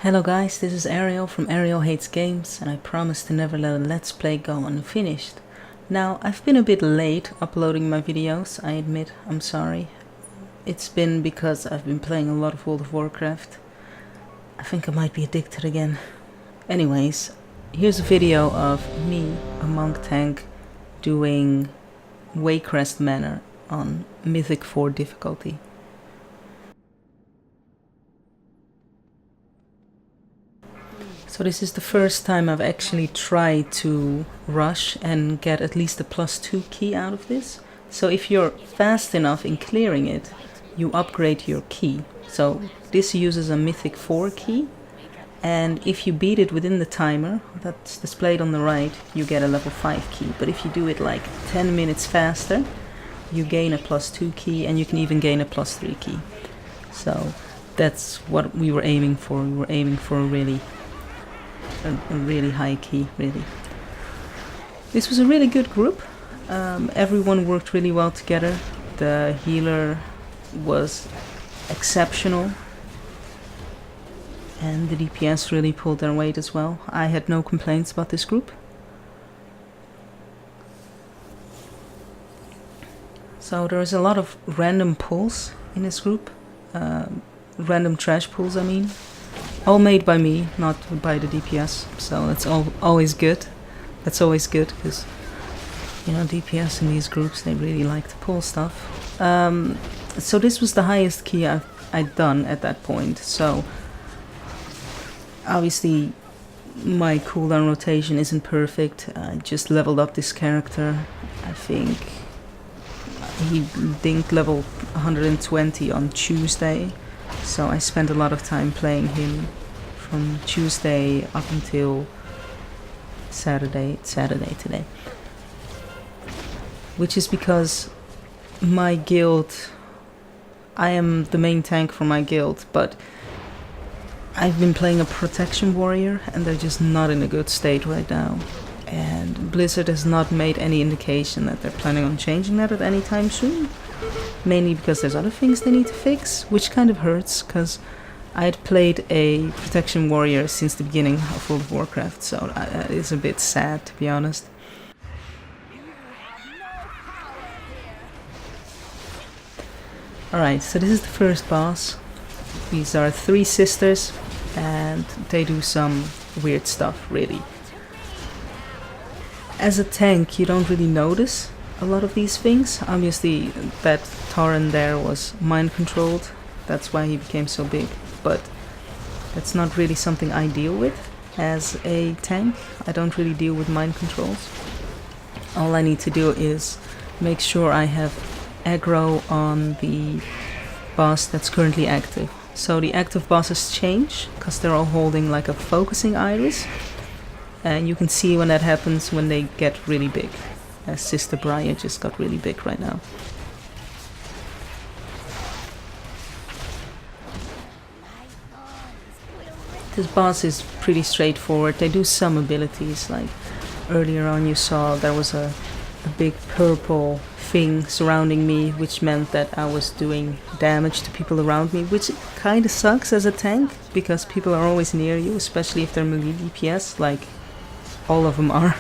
Hello guys, this is Ariel from Ariel Hates Games, and I promise to never let a Let's Play go unfinished. Now, I've been a bit late uploading my videos, I admit, I'm sorry. It's been because I've been playing a lot of World of Warcraft. I think I might be addicted again. Anyways, here's a video of me, a monk tank, doing Waycrest Manor on Mythic 4 difficulty. So this is the first time I've actually tried to rush and get at least a +2 key out of this. So if you're fast enough in clearing it, you upgrade your key. So this uses a Mythic 4 key, and if you beat it within the timer, that's displayed on the right, you get a level 5 key. But if you do it like 10 minutes faster, you gain a +2 key, and you can even gain a +3 key. So that's what we were aiming for. We were aiming for a really high key, really. This was a really good group. Everyone worked really well together. The healer was exceptional, and the DPS really pulled their weight as well. I had no complaints about this group. So there is a lot of random pulls in this group. Random trash pulls, I mean. All made by me, not by the DPS, so that's always good. That's always good, because, you know, DPS in these groups, they really like to pull stuff. So this was the highest key I'd done at that point, so obviously my cooldown rotation isn't perfect. I just leveled up this character. I think he dinked level 120 on Tuesday. So I spent a lot of time playing him from Tuesday up until Saturday today. Which is because my guild, I am the main tank for my guild, but I've been playing a protection warrior and they're just not in a good state right now. And Blizzard has not made any indication that they're planning on changing that at any time soon. Mainly because there's other things they need to fix, which kind of hurts, because I had played a protection warrior since the beginning of World of Warcraft, so it's a bit sad, to be honest. Alright, so this is the first boss. These are 3 sisters, and they do some weird stuff, really. As a tank, you don't really notice a lot of these things. Obviously, that Tauren there was mind controlled. That's why he became so big. But that's not really something I deal with as a tank. I don't really deal with mind controls. All I need to do is make sure I have aggro on the boss that's currently active. So the active bosses change because they're all holding like a focusing iris. And you can see when that happens when they get really big. Sister Briar just got really big right now. This boss is pretty straightforward. They do some abilities, like earlier on you saw there was a big purple thing surrounding me, which meant that I was doing damage to people around me, which kinda sucks as a tank, because people are always near you, especially if they're melee DPS, like all of them are.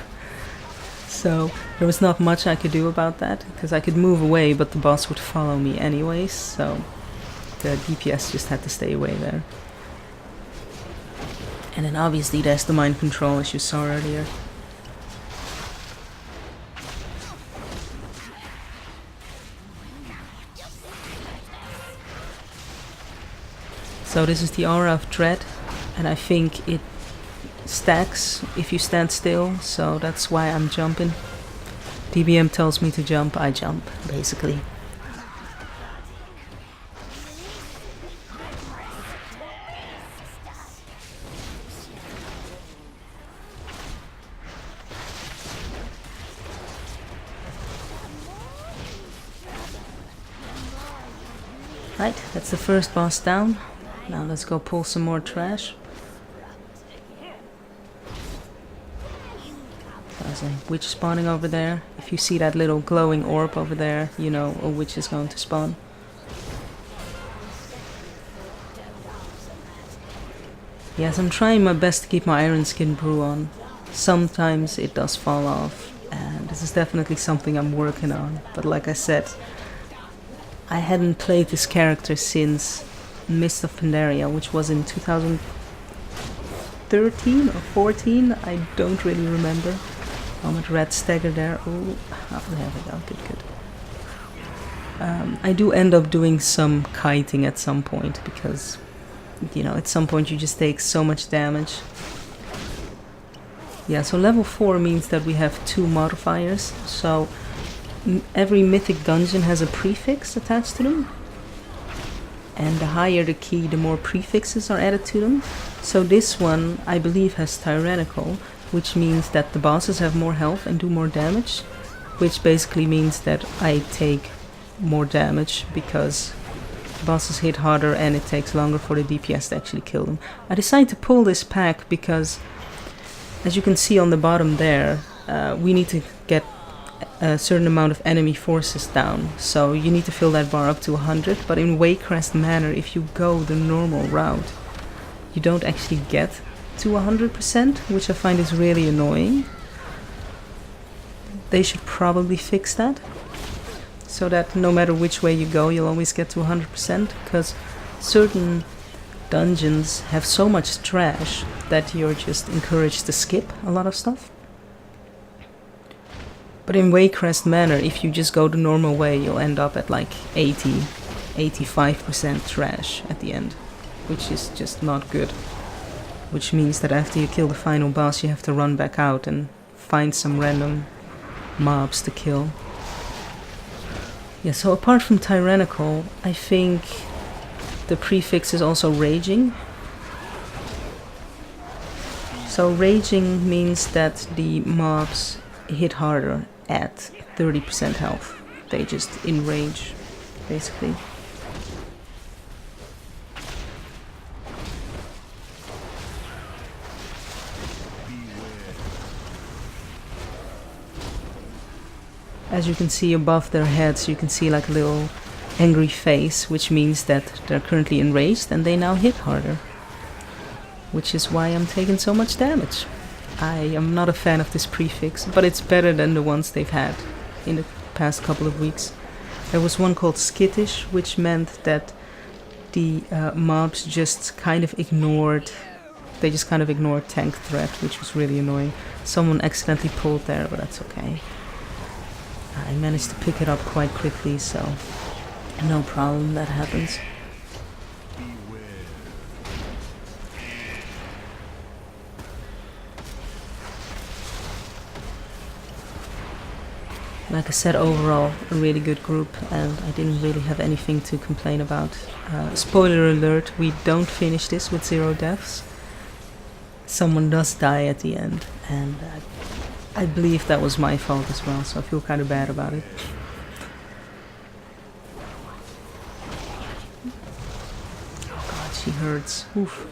So there was not much I could do about that, because I could move away, but the boss would follow me anyways, so the DPS just had to stay away there. And then obviously there's the mind control, as you saw earlier. So this is the Aura of Dread, and I think it stacks if you stand still, so that's why I'm jumping. DBM tells me to jump, I jump, basically. Right, that's the first boss down. Now let's go pull some more trash. There's a witch spawning over there. If you see that little glowing orb over there, you know a witch is going to spawn. Yes, I'm trying my best to keep my Iron Skin brew on. Sometimes it does fall off, and this is definitely something I'm working on. But like I said, I hadn't played this character since Mist of Pandaria, which was in 2013 or 14. I don't really remember. I'm at Red Stagger there. Oh, there we go. Good, good. I do end up doing some kiting at some point because, you know, at some point you just take so much damage. Yeah, so level 4 means that we have 2 modifiers. So every mythic dungeon has a prefix attached to them. And the higher the key, the more prefixes are added to them. So this one, I believe, has tyrannical, which means that the bosses have more health and do more damage. Which basically means that I take more damage because the bosses hit harder and it takes longer for the DPS to actually kill them. I decided to pull this pack because, as you can see on the bottom there, we need to get a certain amount of enemy forces down. So you need to fill that bar up to 100, but in Waycrest Manor, if you go the normal route, you don't actually get to 100%, which I find is really annoying. They should probably fix that, so that no matter which way you go, you'll always get to 100%, because certain dungeons have so much trash that you're just encouraged to skip a lot of stuff. But in Waycrest Manor, if you just go the normal way, you'll end up at like 85% trash at the end, which is just not good. Which means that after you kill the final boss, you have to run back out and find some random mobs to kill. Yeah, so apart from tyrannical, I think the prefix is also raging. So raging means that the mobs hit harder at 30% health. They just enrage, basically. As you can see above their heads, you can see like a little angry face, which means that they're currently enraged and they now hit harder. Which is why I'm taking so much damage. I am not a fan of this prefix, but it's better than the ones they've had in the past couple of weeks. There was one called Skittish, which meant that the mobs just kind of ignored tank threat, which was really annoying. Someone accidentally pulled there, but that's okay. I managed to pick it up quite quickly, so no problem, that happens. Like I said, overall, a really good group, and I didn't really have anything to complain about. Spoiler alert, we don't finish this with 0 deaths. Someone does die at the end, and I believe that was my fault as well, so I feel kind of bad about it. Oh god, she hurts. Oof.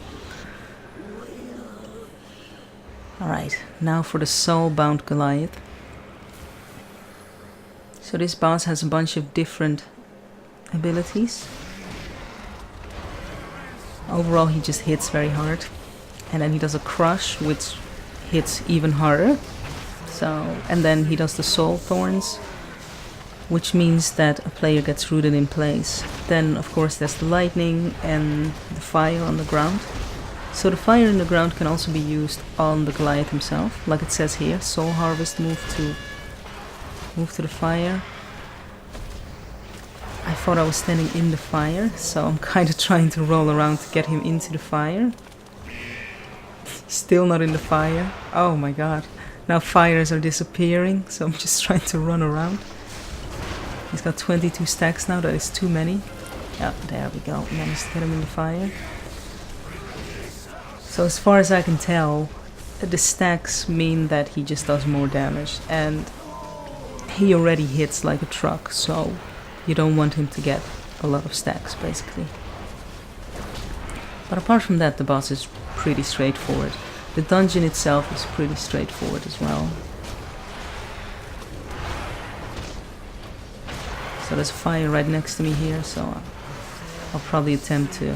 Alright, now for the Soulbound Goliath. So this boss has a bunch of different abilities. Overall, he just hits very hard. And then he does a crush, which hits even harder. And then he does the Soul Thorns, which means that a player gets rooted in place. Then, of course, there's the lightning and the fire on the ground. So the fire in the ground can also be used on the Goliath himself, like it says here. Soul Harvest, move to the fire. I thought I was standing in the fire, so I'm kind of trying to roll around to get him into the fire. Still not in the fire. Oh my god. Now fires are disappearing, so I'm just trying to run around. He's got 22 stacks now, that is too many. Yeah, there we go. Managed to get him in the fire. So as far as I can tell, the stacks mean that he just does more damage, and he already hits like a truck, so you don't want him to get a lot of stacks, basically. But apart from that, the boss is pretty straightforward. The dungeon itself is pretty straightforward as well. So there's a fire right next to me here, so I'll probably attempt to,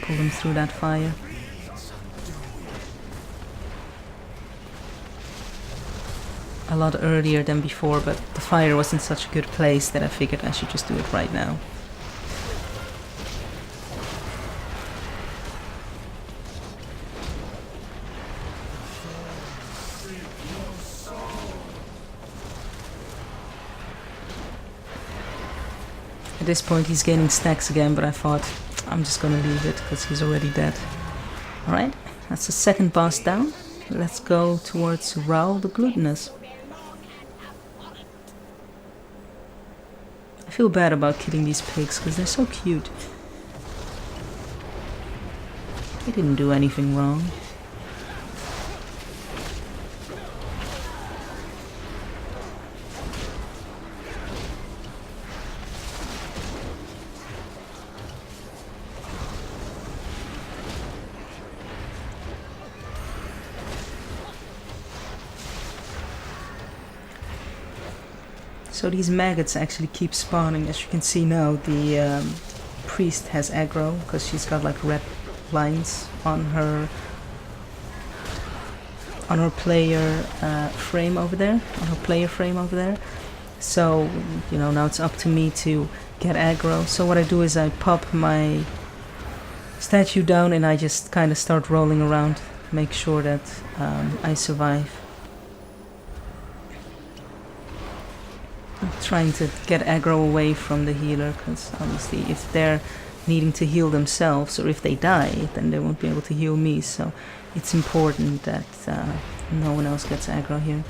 pull him through that fire. a lot earlier than before, but the fire was in such a good place that I figured I should just do it right now. At this point he's gaining stacks again, but I thought I'm just gonna leave it because he's already dead. Alright, that's the second boss down. Let's go towards Raoul the Gluttonous. I feel bad about killing these pigs because they're so cute. They didn't do anything wrong. So these maggots actually keep spawning. As you can see now, the priest has aggro because she's got like red lines on her player frame over there, on her player frame over there. So, you know, now it's up to me to get aggro. So what I do is I pop my statue down and I just kind of start rolling around, make sure that I survive. I'm trying to get aggro away from the healer, because obviously if they're needing to heal themselves, or if they die, then they won't be able to heal me, so it's important that no one else gets aggro here.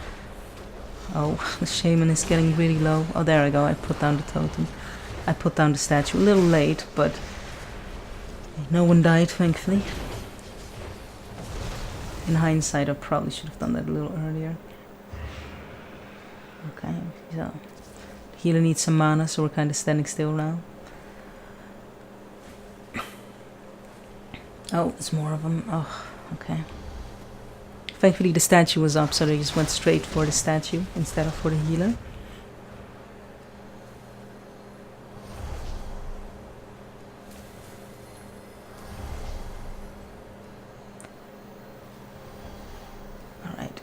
Oh, the shaman is getting really low. Oh, there I go, I put down the totem. I put down the statue a little late, but no one died, thankfully. In hindsight, I probably should have done that a little earlier. Okay, so healer needs some mana, so we're kind of standing still now. Oh, there's more of them. Oh, okay. Thankfully the statue was up, so they just went straight for the statue instead of for the healer. Alright.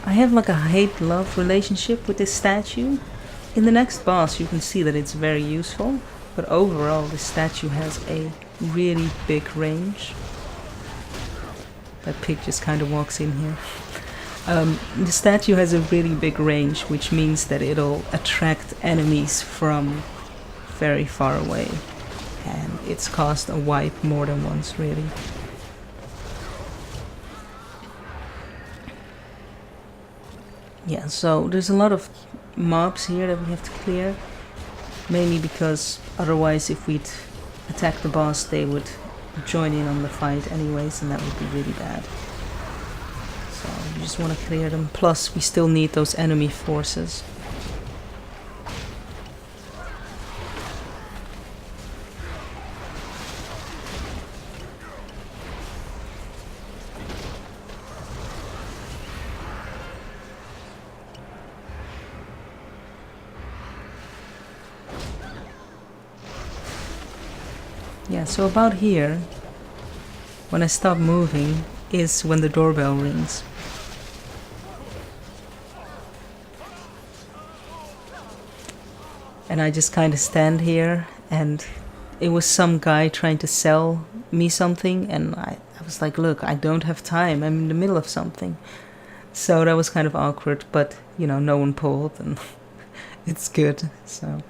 I have like a hate-love relationship with this statue. In the next boss you can see that it's very useful, but overall this statue has a really big range. That pig just kind of walks in here. The statue has a really big range, which means that it'll attract enemies from very far away. And it's caused a wipe more than once, really. Yeah, so there's a lot of mobs here that we have to clear. Mainly because otherwise if we'd attack the boss they would join in on the fight anyways, and that would be really bad. So you just want to clear them. Plus we still need those enemy forces. Yeah, so about here, when I stop moving, is when the doorbell rings. And I just kind of stand here, and it was some guy trying to sell me something, and I was like, look, I don't have time, I'm in the middle of something. So that was kind of awkward, but, you know, no one pulled, and it's good, so...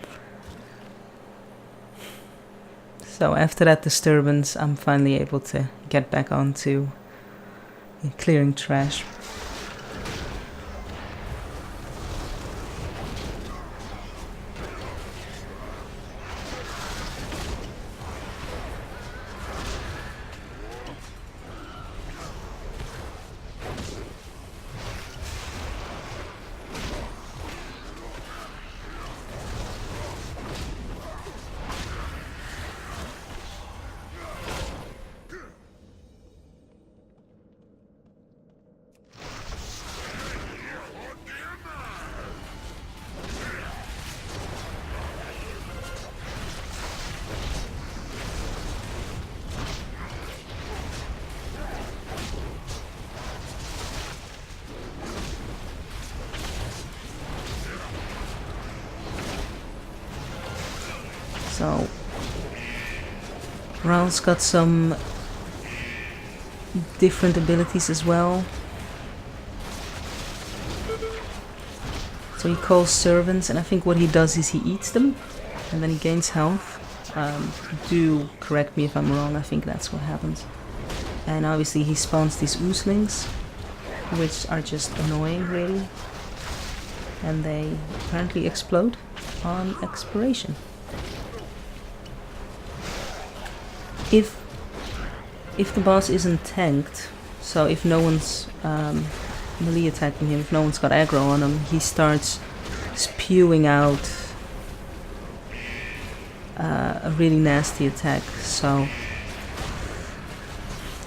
So after that disturbance, I'm finally able to get back onto clearing trash. So Raul's got some different abilities as well. So he calls servants, and I think what he does is he eats them, and then he gains health. Do correct me if I'm wrong, I think that's what happens. And obviously he spawns these oozelings, which are just annoying really. And they apparently explode on expiration. If the boss isn't tanked, so if no one's melee attacking him, if no one's got aggro on him, he starts spewing out a really nasty attack. So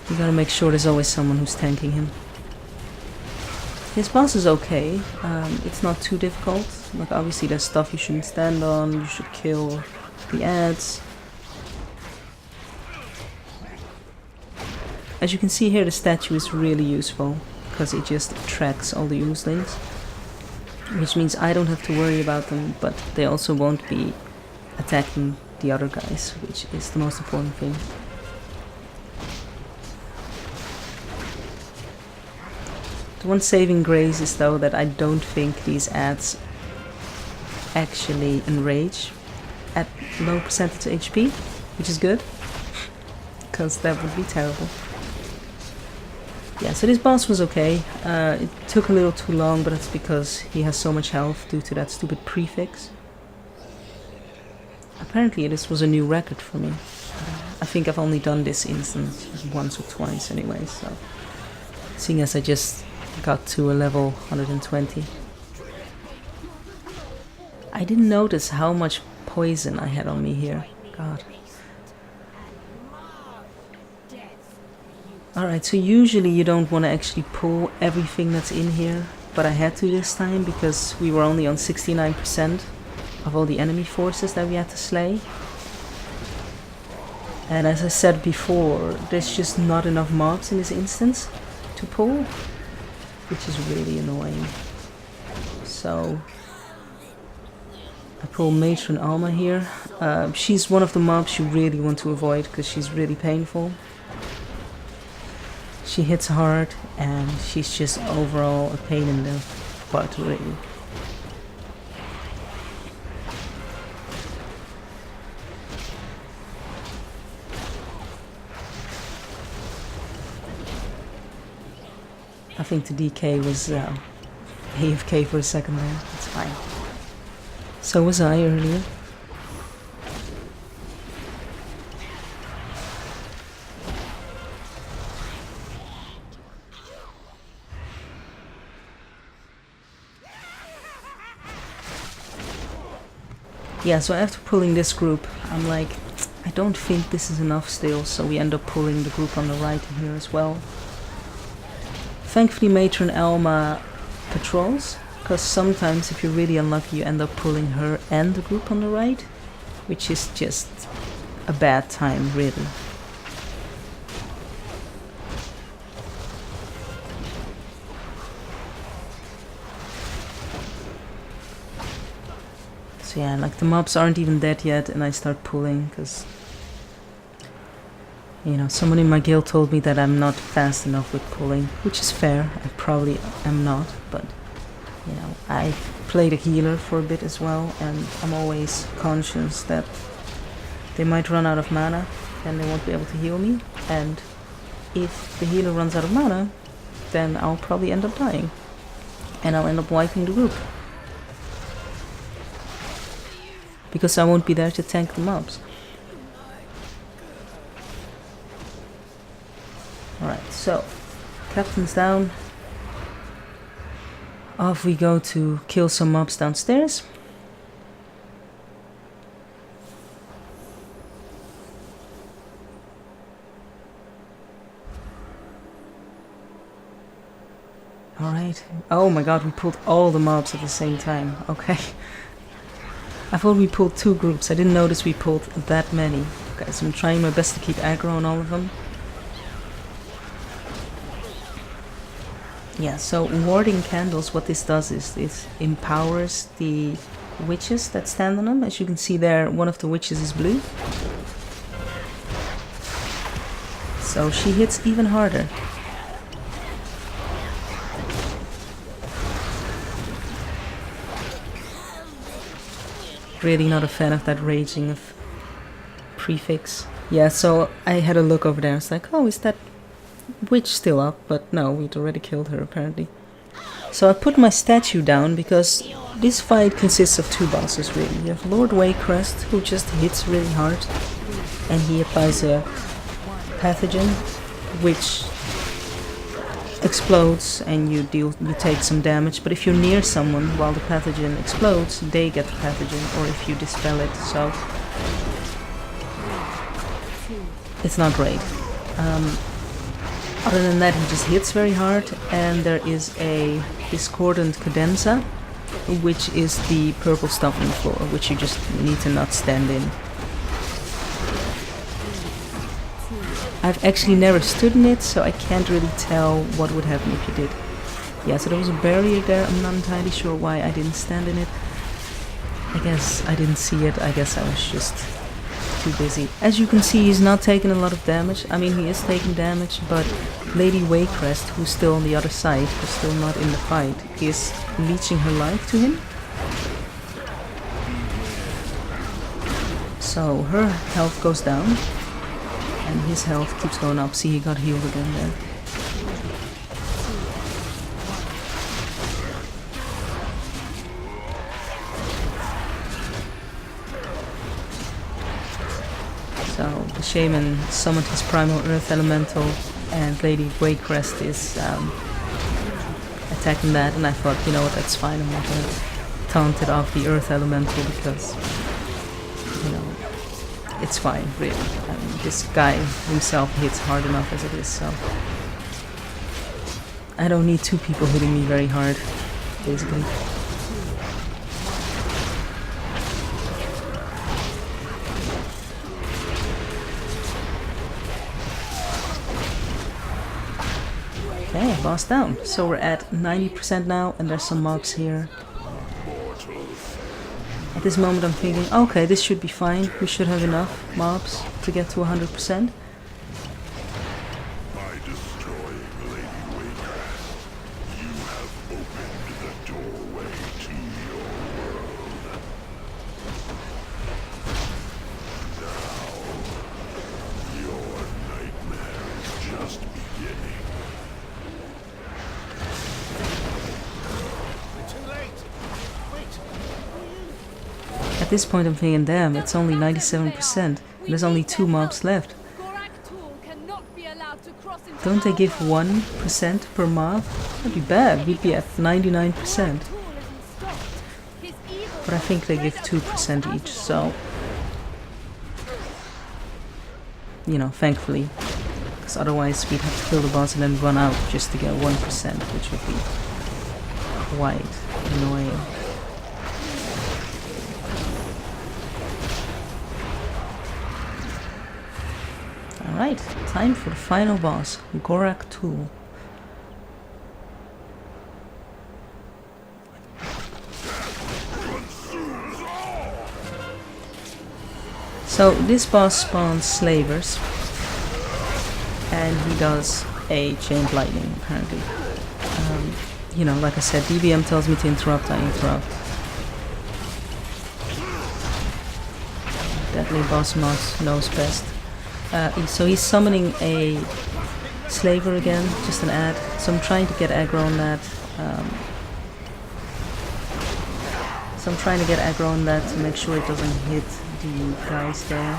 you gotta make sure there's always someone who's tanking him. His boss is okay. It's not too difficult. Like obviously there's stuff you shouldn't stand on. You should kill the ads. As you can see here, the statue is really useful because it just attracts all the oozelings, which means I don't have to worry about them, but they also won't be attacking the other guys, which is the most important thing. The one saving grace is though that I don't think these ads actually enrage at low percentage HP, which is good, because that would be terrible. Yeah, so this boss was okay. It took a little too long, but it's because he has so much health due to that stupid prefix. Apparently this was a new record for me. I think I've only done this instance once or twice anyway, so seeing as I just got to a level 120. I didn't notice how much poison I had on me here. God. Alright, so usually you don't want to actually pull everything that's in here, but I had to this time because we were only on 69% of all the enemy forces that we had to slay. And as I said before, there's just not enough mobs in this instance to pull, which is really annoying. So I pull Matron Alma here. She's one of the mobs you really want to avoid because she's really painful. She hits hard and she's just overall a pain in the butt, really. I think the DK was AFK for a second there. It's fine. So was I earlier. Yeah, so after pulling this group, I'm like, I don't think this is enough still, so we end up pulling the group on the right in here as well. Thankfully Matron Alma patrols, because sometimes if you're really unlucky you end up pulling her and the group on the right, which is just a bad time, really. So yeah, like the mobs aren't even dead yet and I start pulling because, you know, someone in my guild told me that I'm not fast enough with pulling, which is fair. I probably am not, but you know, I played a healer for a bit as well, and I'm always conscious that they might run out of mana and they won't be able to heal me, and if the healer runs out of mana, then I'll probably end up dying and I'll end up wiping the group because I won't be there to tank the mobs. Alright, so captain's down. Off we go to kill some mobs downstairs. Alright. Oh my god, we pulled all the mobs at the same time. Okay. I thought we pulled two groups. I didn't notice we pulled that many. Okay, so I'm trying my best to keep aggro on all of them. Yeah, so warding candles, what this does is it empowers the witches that stand on them. As you can see there, one of the witches is blue. So she hits even harder. Really not a fan of that raging of prefix. Yeah, so I had a look over there. It's like, oh, is that witch still up? But no, we'd already killed her apparently. So I put my statue down because this fight consists of two bosses really. You have Lord Waycrest, who just hits really hard, and he applies a pathogen which explodes and you take some damage, but if you're near someone while the pathogen explodes, they get the pathogen, or if you dispel it, so it's not great. Other than that, he just hits very hard, and there is a discordant cadenza, which is the purple stuff on the floor, which you just need to not stand in. I've actually never stood in it, so I can't really tell what would happen if you did. Yeah, so there was a barrier there. I'm not entirely sure why I didn't stand in it. I guess I didn't see it. I guess I was just too busy. As you can see, he's not taking a lot of damage. I mean, he is taking damage, but Lady Waycrest, who's still on the other side, who's still not in the fight, is leeching her life to him. So her health goes down. And his health keeps going up. See, he got healed again there. So the shaman summoned his primal earth elemental, and Lady Waycrest is attacking that. And I thought, you know what, that's fine. I'm not gonna taunt it off the earth elemental because, you know, it's fine, really. I mean, this guy himself hits hard enough as it is, so I don't need two people hitting me very hard, basically. Okay, boss down. So we're at 90% now, and there's some mobs here. At this moment I'm thinking, okay, this should be fine. We should have enough mobs to get to 100%. By destroying Lady Waycrest, you have opened the doorway to your world. Now, your nightmare is just beginning. Too late. Wait. At this point I'm thinking, damn, it's only 97%. There's only 2 mobs left. Don't they give 1% per mob? That'd be bad, we'd be at 99%. But I think they give 2% each, so... You know, thankfully. Because otherwise we'd have to kill the boss and then run out just to get 1%, which would be quite annoying. Alright, time for the final boss, Gorak Tool. So this boss spawns slavers, and he does a chained lightning apparently. You know, like I said, DBM tells me to interrupt, I interrupt. Deadly boss mods knows best. So he's summoning a slaver again, just an ad. So I'm trying to get aggro on that. To make sure it doesn't hit the guys there.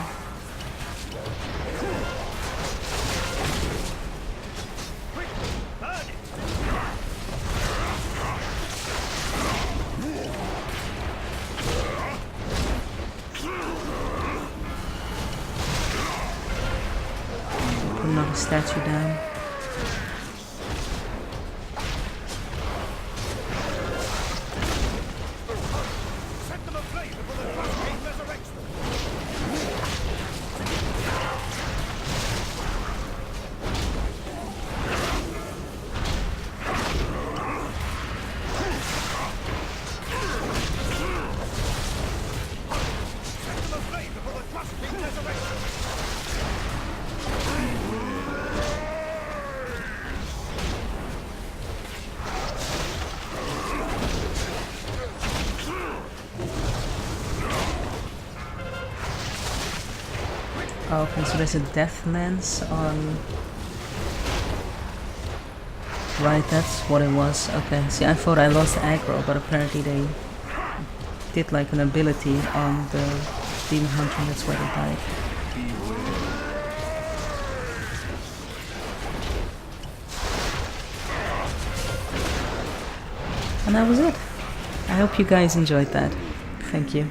Put another statue down. Oh, okay, so there's a death lance on... Right, that's what it was. Okay, see, I thought I lost aggro, but apparently they did like an ability on the demon hunter, and that's why they died. And that was it. I hope you guys enjoyed that. Thank you.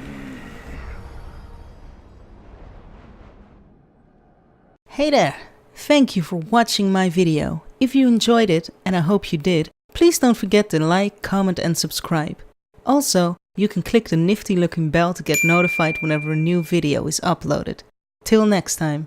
Hey there! Thank you for watching my video. If you enjoyed it, and I hope you did, please don't forget to like, comment and subscribe. Also, you can click the nifty looking bell to get notified whenever a new video is uploaded. Till next time.